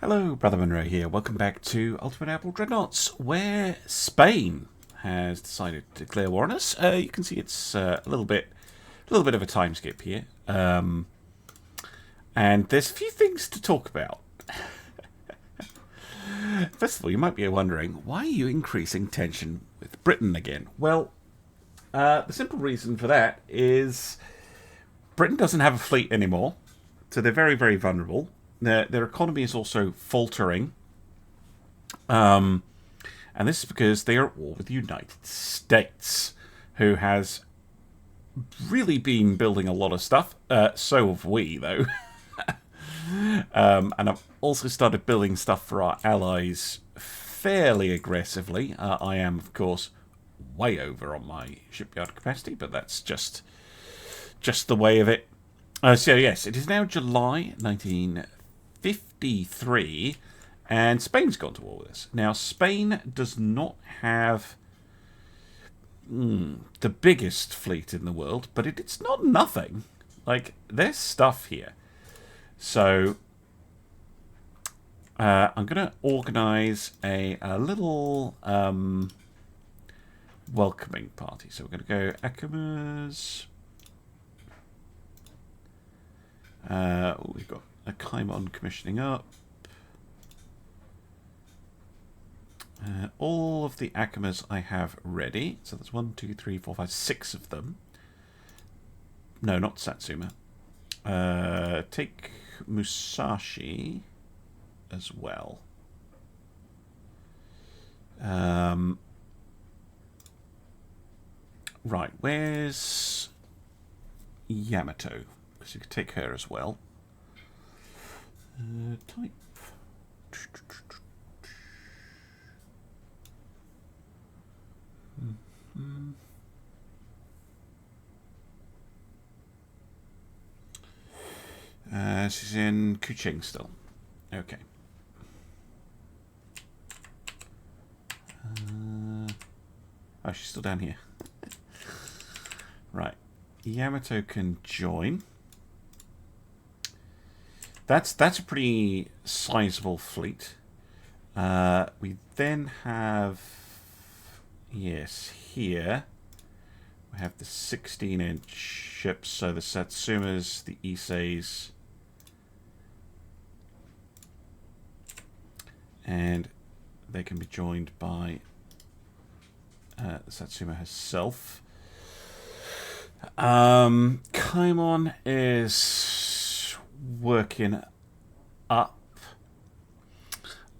Hello, Brother Monroe here. Welcome back to Ultimate Apple Dreadnoughts, where Spain has decided to declare war on us. You can see it's a little bit of a time skip here, and there's a few things to talk about. First of all, you might be wondering, why are you increasing tension with Britain again? Well, the simple reason for that is Britain doesn't have a fleet anymore, so they're very, very vulnerable. Their economy is also faltering. And this is because they are at war with the United States, who has really been building a lot of stuff. So have we, though. And I've also started building stuff for our allies fairly aggressively. I am, of course, way over on my shipyard capacity, but that's just the way of it. So, yes, it is now July 1953, and Spain's gone to war with us. Now, Spain does not have the biggest fleet in the world, but it's not nothing. Like, there's stuff here. So, I'm going to organise a little welcoming party. So, we're going to go Akamas. We've got a Kaimon commissioning up. All of the Akamas I have ready. So there's 1, 2, 3, 4, 5, 6 of them. No, not Satsuma. Take Musashi as well. Right, where's Yamato? Because you could take her as well. Type. She's in Kuching still. Okay. Oh, she's still down here. Right. Yamato can join. That's a pretty sizable fleet. We then have, yes, here we have the 16-inch ships. So the Satsumas, the Issei's, and they can be joined by the Satsuma herself. Kaimon is working up.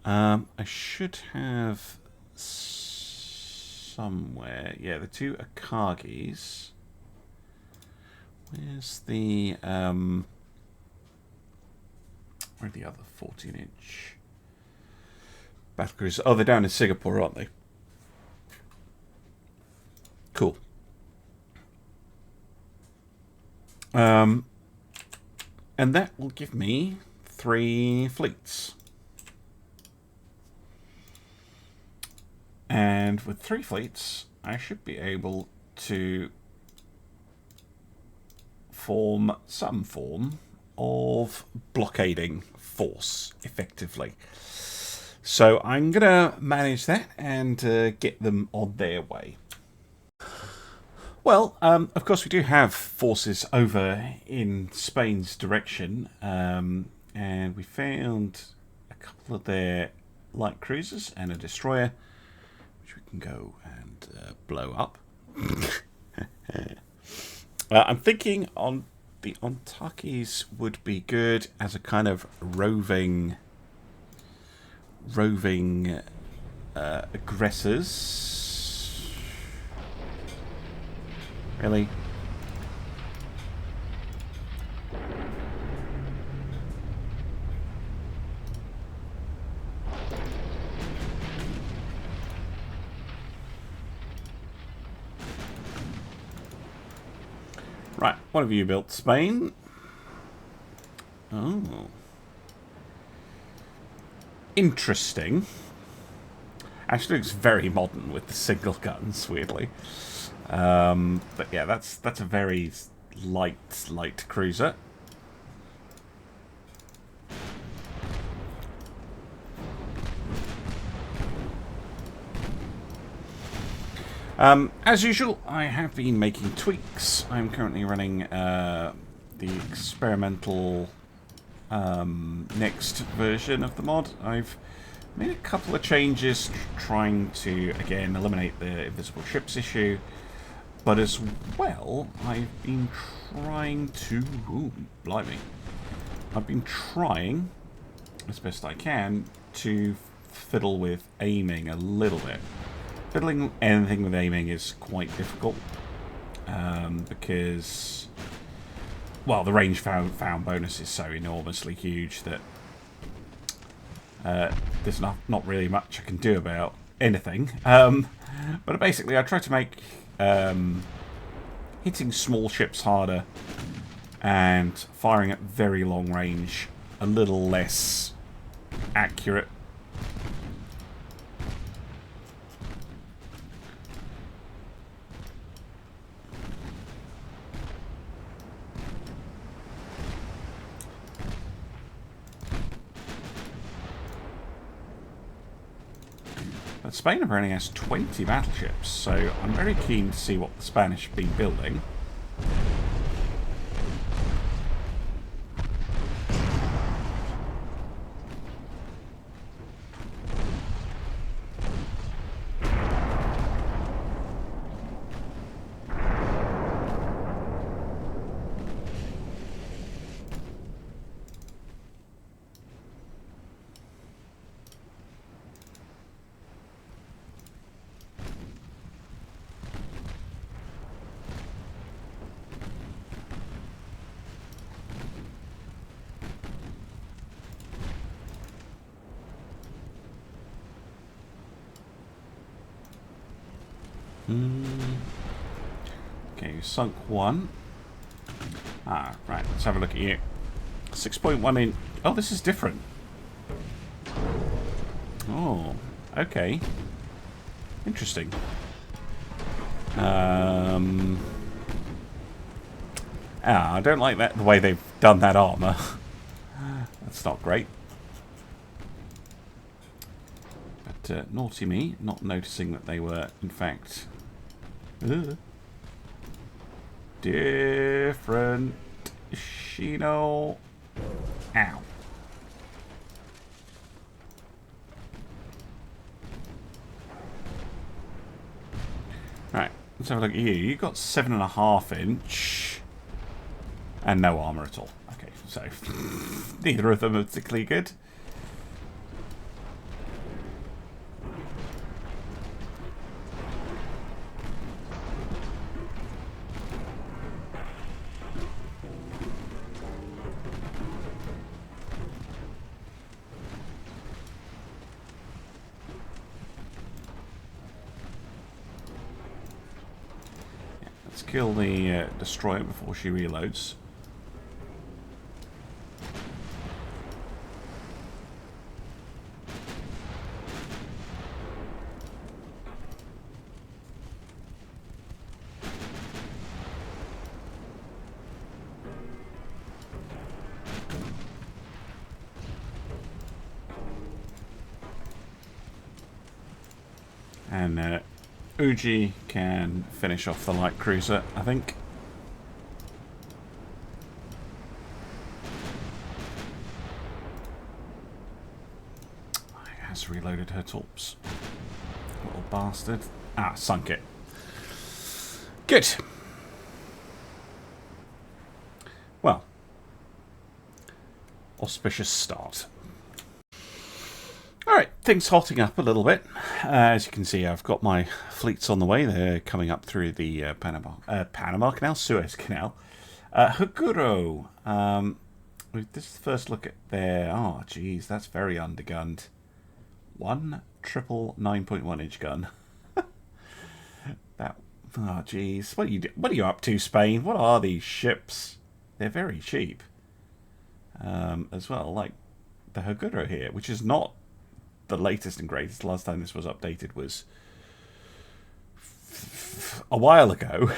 I should have somewhere. Yeah, the two Akagis. Where's the where are the other 14-inch battlecruisers? Oh, they're down in Singapore, aren't they? Cool. And that will give me 3 fleets. And with 3 fleets, I should be able to form some form of blockading force, effectively. So I'm going to manage that and get them on their way. Well, of course, we do have forces over in Spain's direction, and we found a couple of their light cruisers and a destroyer, which we can go and blow up. I'm thinking on the Ontakis would be good as a kind of roving aggressors. Really? Right, what have you built? Spain? Oh. Interesting. Actually looks very modern with the single guns, weirdly. But yeah, that's a very light cruiser. As usual, I have been making tweaks. I'm currently running the experimental next version of the mod. I've made a couple of changes trying to, again, eliminate the invisible ships issue. But as well, I've been trying to... Ooh, blimey. I've been trying, as best I can, to fiddle with aiming a little bit. Fiddling anything with aiming is quite difficult. Because... Well, the range found bonus is so enormously huge that there's not really much I can do about anything. But basically, I try to make hitting small ships harder and firing at very long range a little less accurate. But Spain apparently has 20 battleships, so I'm very keen to see what the Spanish have been building. Okay, sunk one. Ah, right, let's have a look at you. 6.1 inch. Oh, this is different. Oh, okay. Interesting. I don't like that the way they've done that armor. That's not great. But naughty me, not noticing that they were, in fact, different. Shino. Ow. Right, let's have a look at you. You got 7.5 inch and no armor at all. Okay, so neither of them are particularly good. Let's kill the destroyer before she reloads. And Uji can finish off the light cruiser, I think. Has reloaded her torps. Little bastard. Ah, sunk it. Good. Well, auspicious start. Alright, things hotting up a little bit. As you can see, I've got my fleets on the way. They're coming up through the Panama Canal, Suez Canal. Haguro. This is the first look at their... Oh, geez, that's very undergunned. 1 triple 9.1 inch gun. That... Oh, geez. What are you up to, Spain? What are these ships? They're very cheap. As well, like the Haguro here, which is not the latest and greatest. The last time this was updated was a while ago.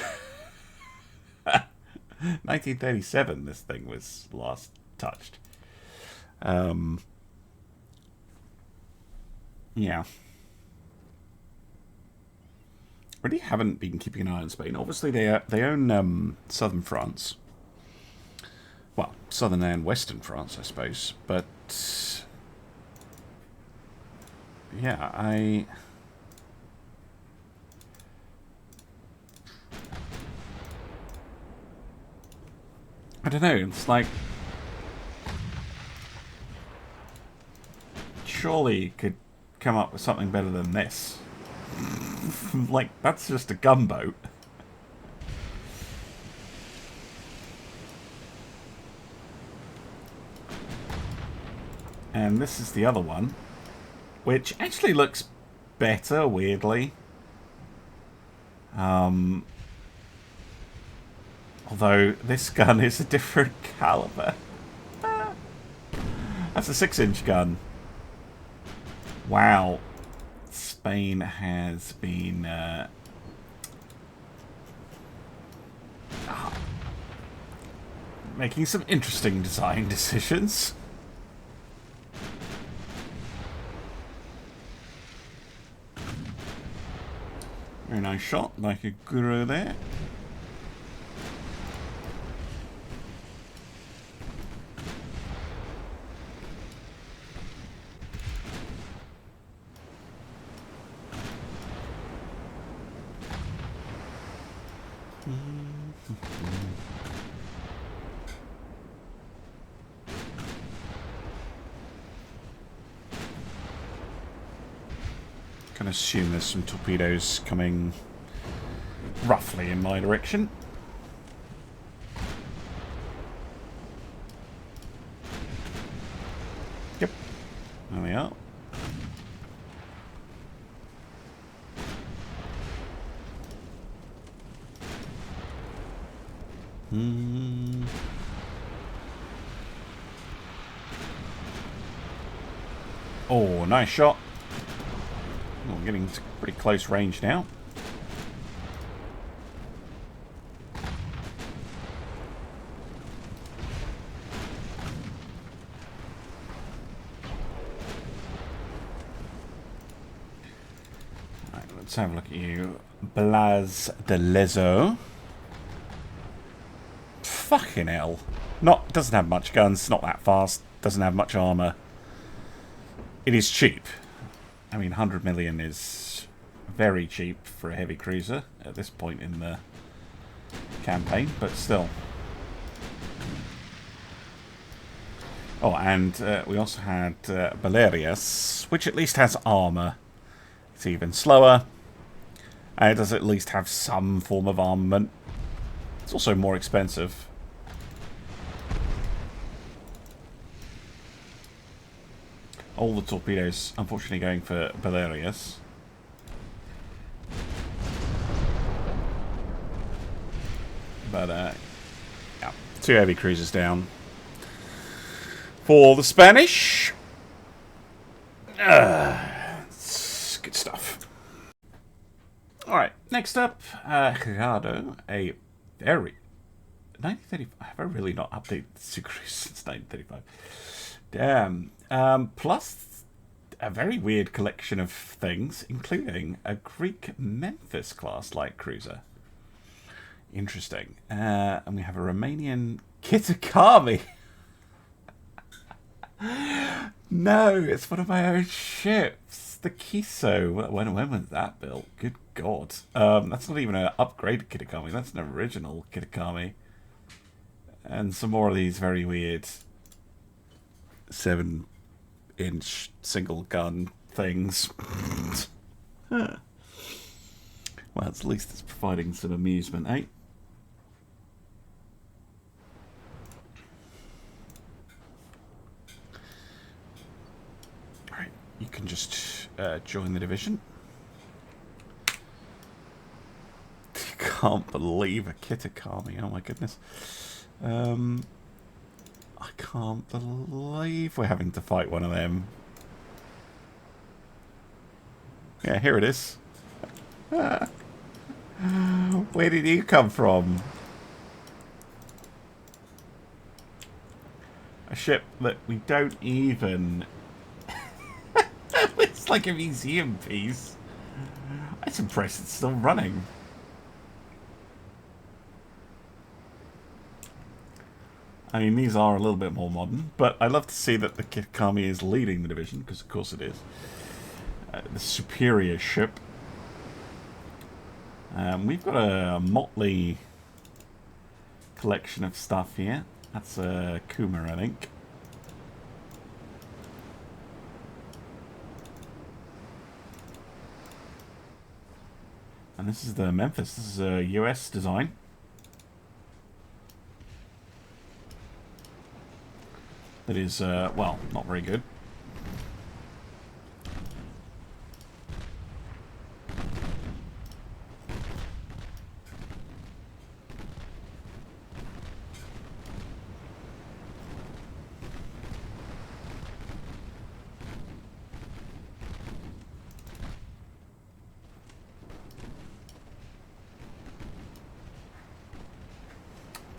1937 this thing was last touched. Yeah. really haven't been keeping an eye on Spain. Obviously, they own southern France. Well, southern and western France, I suppose. But yeah, I don't know. It's like, surely you could come up with something better than this. Like, that's just a gunboat. And this is the other one, which actually looks better, weirdly. Although this gun is a different caliber. That's a 6-inch gun. Wow. Spain has been making some interesting design decisions. Very nice shot, like a guru there. Can assume there's some torpedoes coming roughly in my direction. Yep, there we are. Oh, nice shot. Oh, we're getting to pretty close range now. Right, let's have a look at you. Blas de Lezo. Fucking hell. Doesn't have much guns, not that fast, doesn't have much armor. It is cheap. I mean, 100 million is very cheap for a heavy cruiser at this point in the campaign, but still. Oh, and we also had Zadrias, which at least has armor. It's even slower, and it does at least have some form of armament. It's also more expensive. All the torpedoes, unfortunately, going for Zadrias. But, yeah, 2 heavy cruisers down. For the Spanish. It's good stuff. Alright, next up, Gerardo, a very... 1935. Have I really not updated the Sea Cruise since 1935? Damn. Plus a very weird collection of things, including a Greek Memphis class light cruiser. Interesting. And we have a Romanian kitakami. No, it's one of my own ships. The Kiso. When was that built? Good God. That's not even an upgraded kitakami. That's an original kitakami. And some more of these very weird 7-inch single gun things. Well, at least it's providing some amusement, eh? Alright, you can just join the division. Can't believe a kitakami, oh my goodness. I can't believe we're having to fight one of them. Yeah, here it is. Where did you come from? A ship that we don't even... It's like a museum piece. It's impressive it's still running. I mean, these are a little bit more modern, but I love to see that the Kitakami is leading the division, because of course it is. The superior ship. We've got a motley collection of stuff here. That's a Kuma, I think. And this is the Memphis. This is a US design. That is, well, not very good.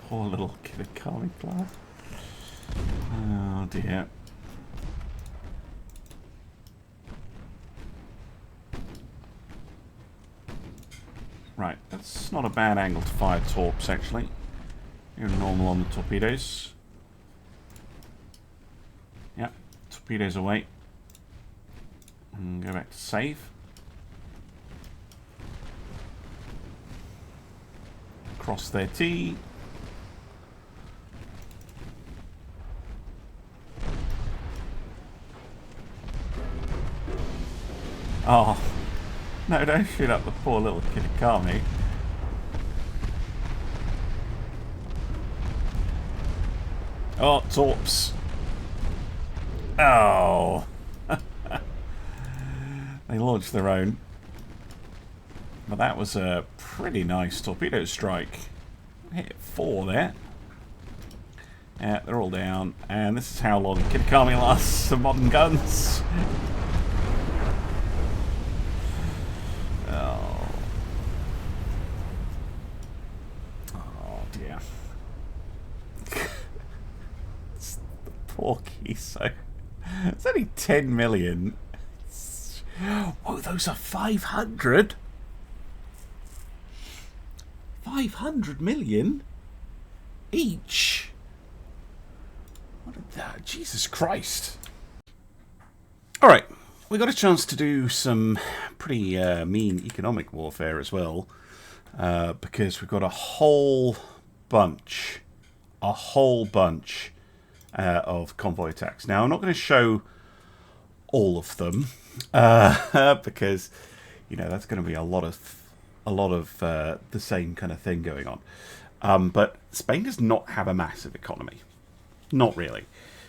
Poor little kitakami class. Oh dear. Right, that's not a bad angle to fire torps, actually. You're normal on the torpedoes. Yep, torpedoes away. And go back to save. Cross their T. Oh, no, don't shoot up the poor little kitakami. Oh, torps. Oh. They launched their own. But that was a pretty nice torpedo strike. Hit 4 there. Yeah, they're all down. And this is how long kitakami lasts for modern guns. So it's only 10 million. Whoa, those are 500? 500 million each? What a, Jesus Christ. Alright, we got a chance to do some pretty mean economic warfare as well, because we've got a whole bunch of convoy attacks. Now, I'm not going to show all of them because, you know, that's going to be a lot of the same kind of thing going on. But Spain does not have a massive economy, not really.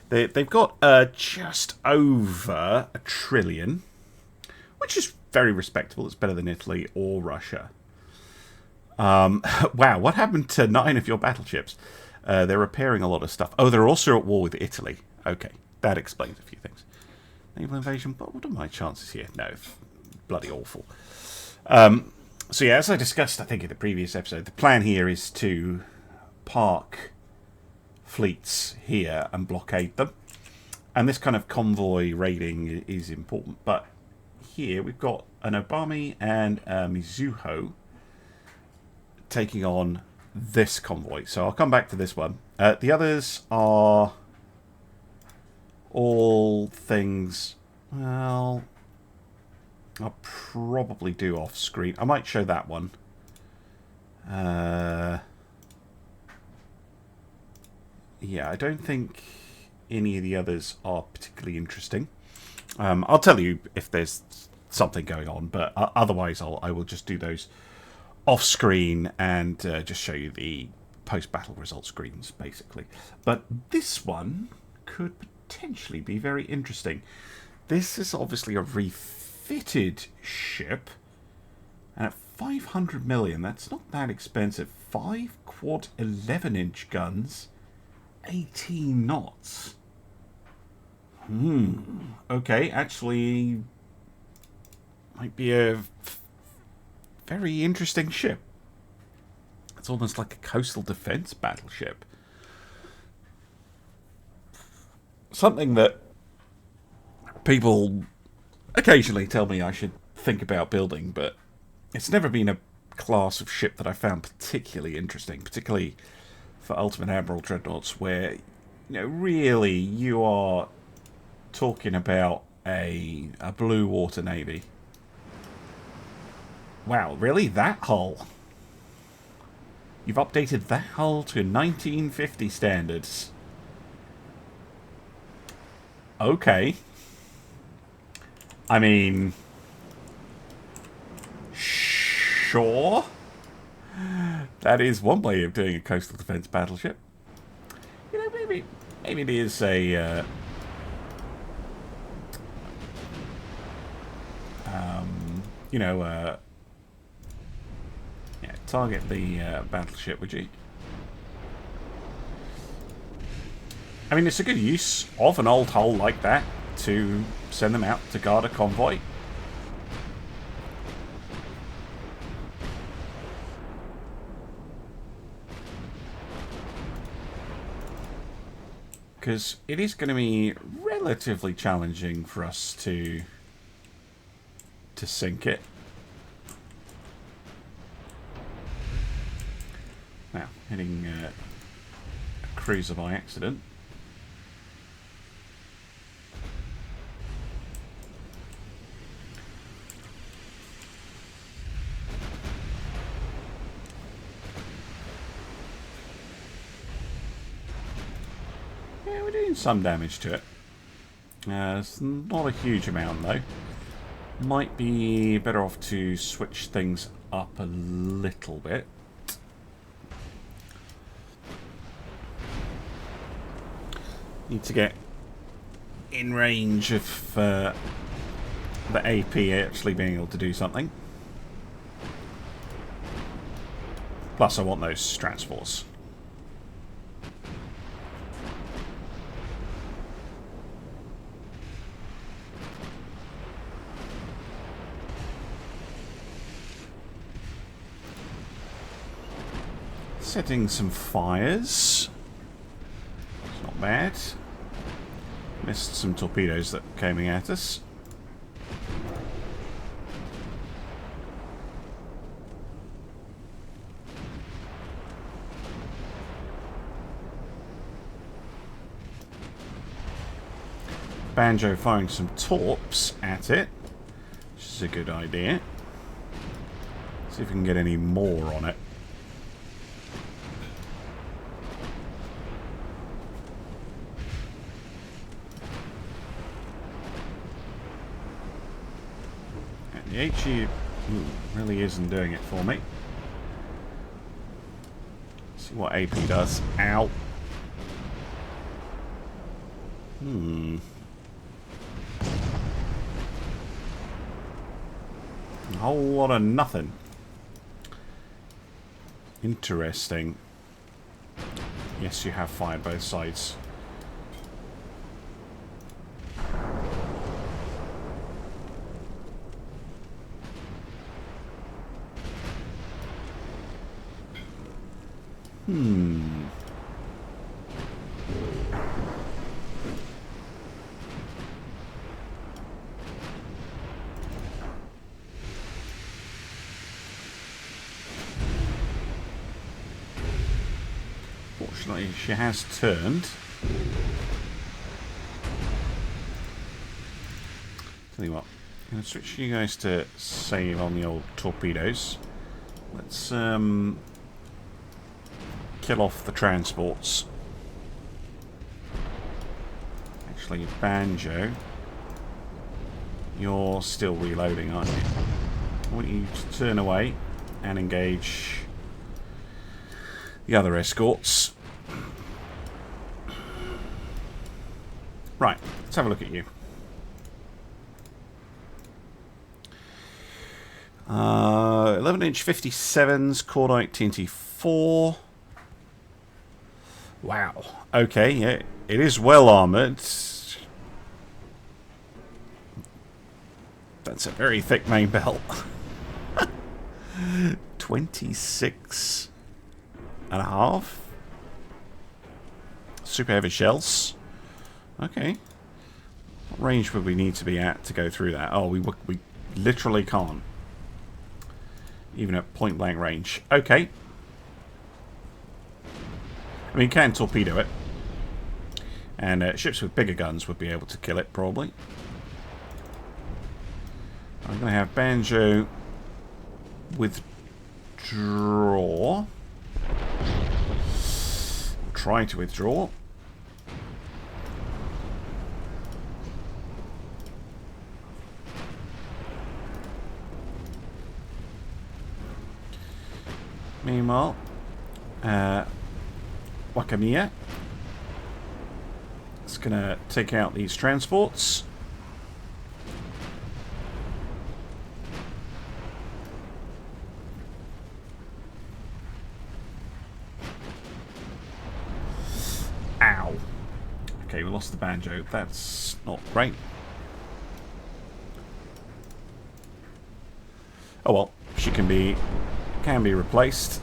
They've got just over $1 trillion, which is very respectable. It's better than Italy or Russia. Wow, what happened to 9 of your battleships? They're repairing a lot of stuff. Oh, they're also at war with Italy. Okay, that explains a few things. Naval invasion, but what are my chances here? No, bloody awful. So yeah, as I discussed, I think in the previous episode, the plan here is to park fleets here and blockade them. And this kind of convoy raiding is important. But here we've got an Obami and a Mizuho taking on this convoy. So I'll come back to this one. The others are all things, well, I'll probably do off screen. I might show that one. Yeah, I don't think any of the others are particularly interesting. I'll tell you if there's something going on, but otherwise I will just do those off screen and just show you the post-battle result screens, basically. But this one could potentially be very interesting. This is obviously a refitted ship, and at 500 million, that's not that expensive. 5 quad 11-inch guns, 18 knots. Okay, actually might be a very interesting ship. It's almost like a coastal defense battleship. Something that people occasionally tell me I should think about building, but it's never been a class of ship that I found particularly interesting, particularly for Ultimate Admiral Dreadnoughts, where, really you are talking about a blue water navy. Wow, really? That hull? You've updated that hull to 1950 standards. Okay. I mean, sure. That is one way of doing a coastal defense battleship. Maybe it is a yeah, target the battleship, would you? I mean, it's a good use of an old hull like that to send them out to guard a convoy. Because it is going to be relatively challenging for us to sink it. Now, hitting a cruiser by accident. Yeah, we're doing some damage to it. It's not a huge amount, though. Might be better off to switch things up a little bit. Need to get in range of the AP actually being able to do something. Plus, I want those transports. Setting some fires. It's not bad. Missed some torpedoes that came at us. Banjo firing some torps at it, which is a good idea. See if we can get any more on it. The HE really isn't doing it for me. Let's see what AP does. Ow. A whole lot of nothing. Interesting. Yes, you have fired both sides. Fortunately, she has turned. Tell you what, I'm going to switch you guys to save on the old torpedoes. Let's kill off the transports. Actually, Banjo, you're still reloading, aren't you? I want you to turn away and engage the other escorts. Right, let's have a look at you. 11-inch 57s, Cordite TNT-4. Wow. Okay, yeah, it is well armoured. That's a very thick main belt. 26 and a half. Super heavy shells. Okay. What range would we need to be at to go through that? Oh, we Literally can't. Even at point blank range. Okay. I mean, you can torpedo it. And ships with bigger guns would be able to kill it, probably. I'm going to have Banjo withdraw. Try to withdraw. Meanwhile, Wakamiya is going to take out these transports. Ow. Okay, we lost the Banjo. That's not great. Oh well, she can be replaced.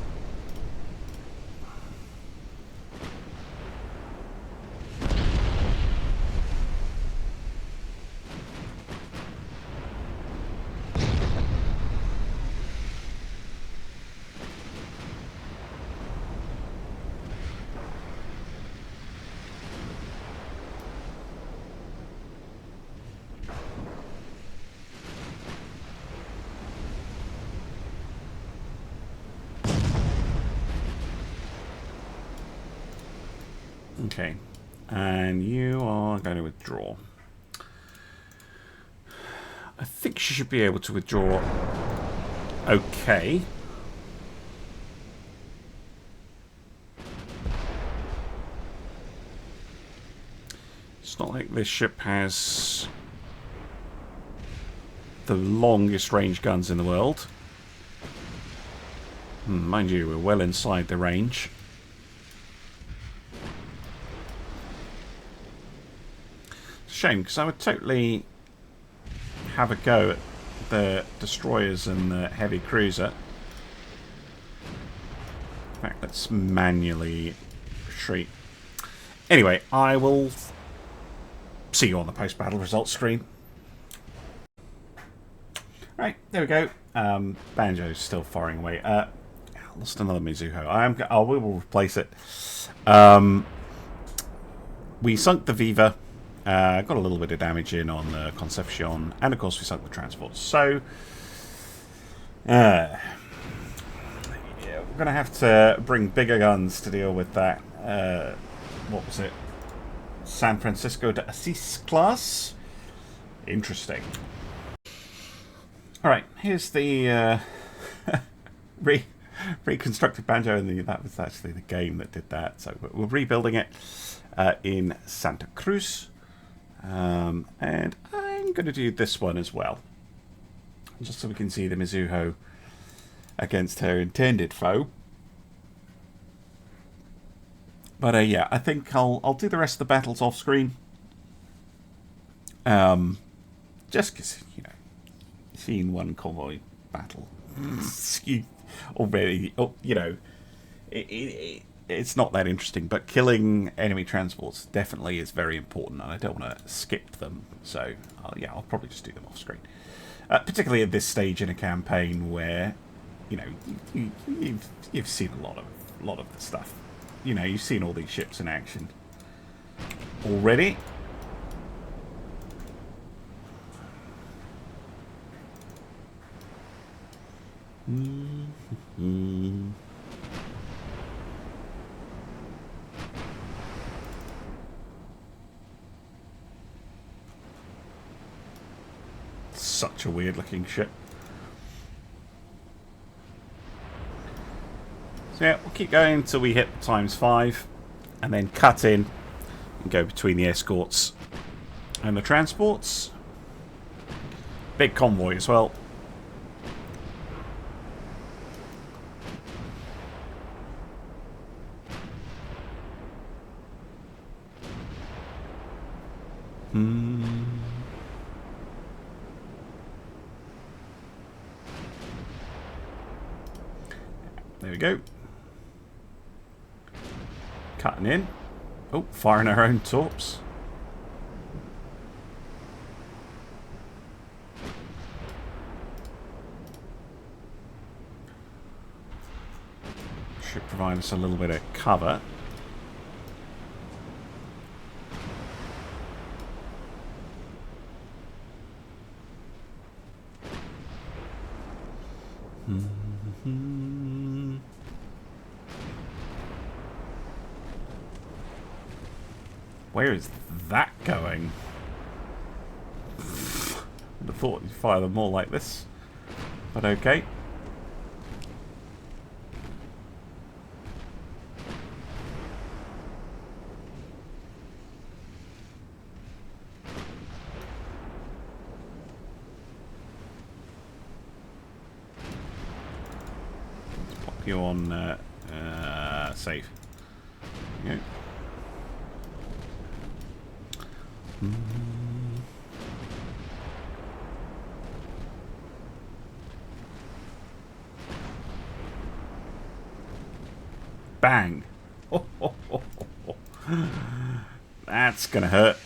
Okay, and you are going to withdraw. I think she should be able to withdraw. Okay. It's not like this ship has the longest range guns in the world. Mind you, we're well inside the range. Shame, because I would totally have a go at the destroyers and the heavy cruiser. In fact, let's manually retreat. Anyway, I will see you on the post-battle results screen. Right, there we go. Banjo's still firing away. Lost another Mizuho. We will replace it. We sunk the Viva. Got a little bit of damage in on the Concepcion, and of course we sunk the transports. So, yeah, we're going to have to bring bigger guns to deal with that. What was it? San Francisco de Assis class? Interesting. Alright, here's the reconstructed Banjo, and that was actually the game that did that. So we're rebuilding it in Santa Cruz. And I'm going to do this one as well, just so we can see the Mizuho against her intended foe. But yeah, I think I'll do the rest of the battles off screen. Just because, you know, seen one convoy battle already, you know, it's not that interesting, but killing enemy transports definitely is very important, and I don't want to skip them. So, yeah, I'll probably just do them off screen. Particularly at this stage in a campaign where, you know, you've seen a lot of the stuff. You know, you've seen all these ships in action already. Such a weird looking ship. So yeah, we'll keep going until we hit ×5 and then cut in and go between the escorts and the transports. Big convoy as well. There we go. Cutting in. Oh, firing our own torps. Should provide us a little bit of cover. Where is that going? I'd have thought you'd fire them more like this, but okay. Let's pop you on safe. There you go. Bang! That's gonna hurt.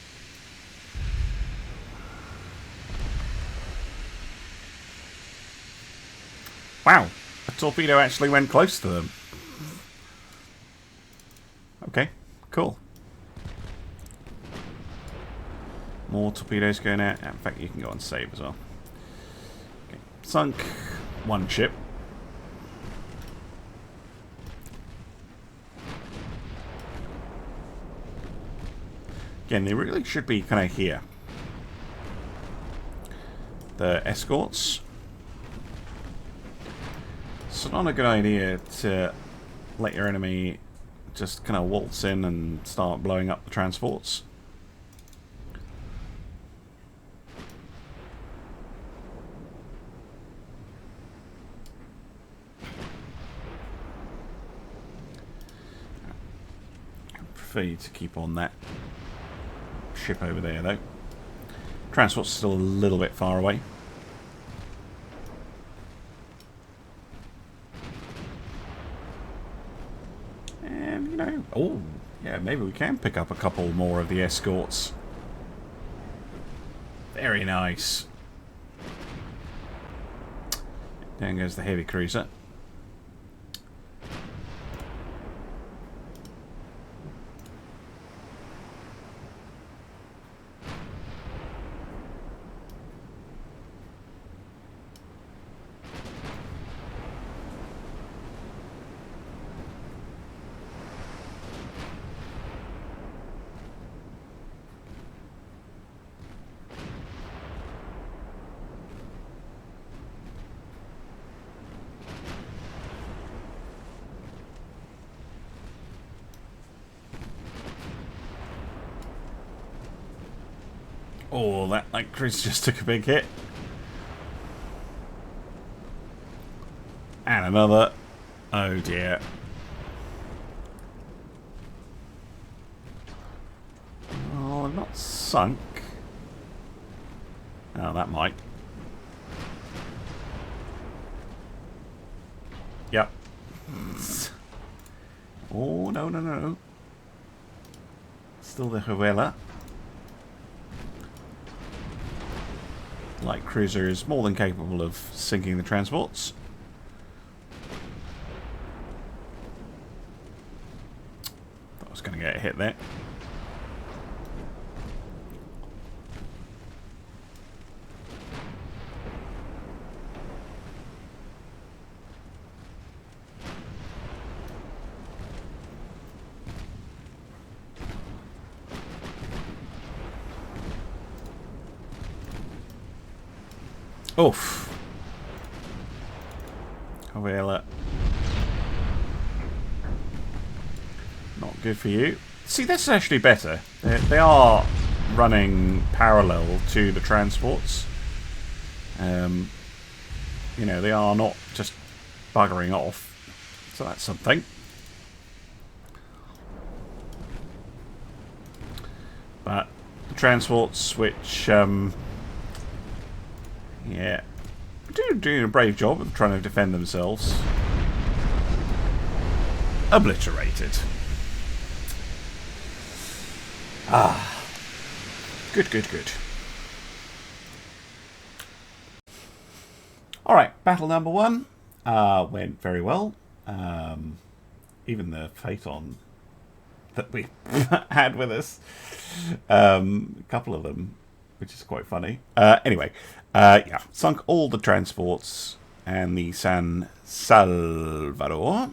Wow! A torpedo actually went close to them. Okay, cool. More torpedoes going out. In fact, you can go on save as well. Okay. Sunk one ship. Again, they really should be kind of here. The escorts. It's not a good idea to let your enemy just kind of waltz in and start blowing up the transports. For you to keep on that ship over there, though. Transport's still a little bit far away. And, you know, oh, yeah, maybe we can pick up a couple more of the escorts. Very nice. Down goes the heavy cruiser. Oh, that light cruiser just took a big hit. And another. Oh dear. Oh, I'm not sunk. Oh, that might. Yep. Oh, no, no, no. Still the Huela. Light cruiser is more than capable of sinking the transports. Thought I was going to get a hit there. Oof. Not good for you. See, that's actually better. They are running parallel to the transports. You know, they are not just buggering off. So that's something. But the transports, which yeah, doing a brave job of trying to defend themselves. Obliterated. Ah. Good, good, good. Alright, battle number 1 went very well. even the Phaeton that we had with us. A couple of them, which is quite funny. Anyway, yeah, sunk all the transports and the San Salvador.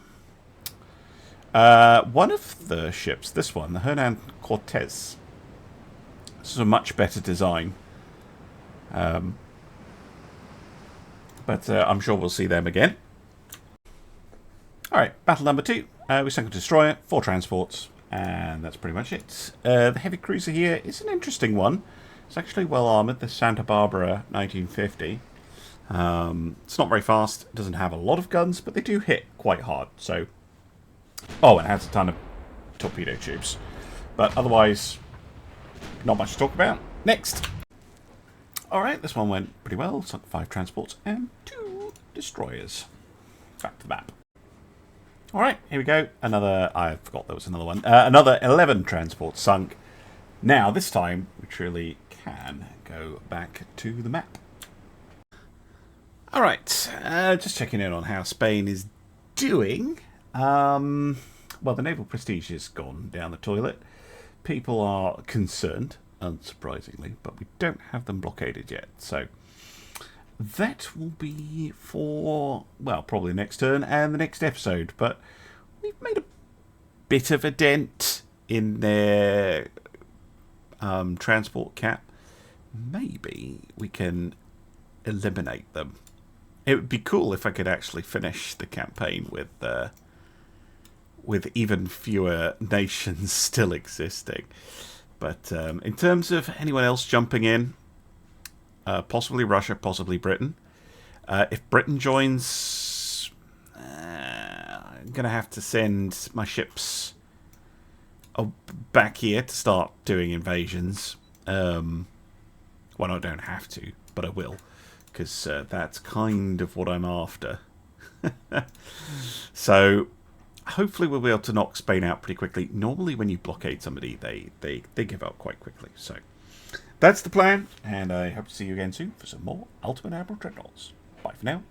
One of the ships, this one, the Hernan Cortez. This is a much better design. But I'm sure we'll see them again. Alright, battle number 2. We sunk a destroyer, 4 transports, and that's pretty much it. The heavy cruiser here is an interesting one. It's actually well armoured, the Santa Barbara 1950. It's not very fast, it doesn't have a lot of guns, but they do hit quite hard. So, oh, it has a ton of torpedo tubes. But otherwise, not much to talk about. Next! Alright, this one went pretty well. Sunk 5 transports and 2 destroyers. Back to the map. Alright, here we go. Another, I forgot there was another one. Another 11 transports sunk. Now, this time, we truly can go back to the map. Alright, just checking in on how Spain is doing. Well, the naval prestige has gone down the toilet. People are concerned, unsurprisingly, but we don't have them blockaded yet. So that will be for, well, probably next turn and the next episode. But we've made a bit of a dent in their transport cap. Maybe we can eliminate them. It would be cool if I could actually finish the campaign with even fewer nations still existing. But in terms of anyone else jumping in, possibly Russia, possibly Britain. If Britain joins, I'm going to have to send my ships back here to start doing invasions. Well, I don't have to, but I will. Because that's kind of what I'm after. So hopefully we'll be able to knock Spain out pretty quickly. Normally when you blockade somebody, they give up quite quickly. So that's the plan, and I hope to see you again soon for some more Ultimate Admiral Dreadnoughts. Bye for now.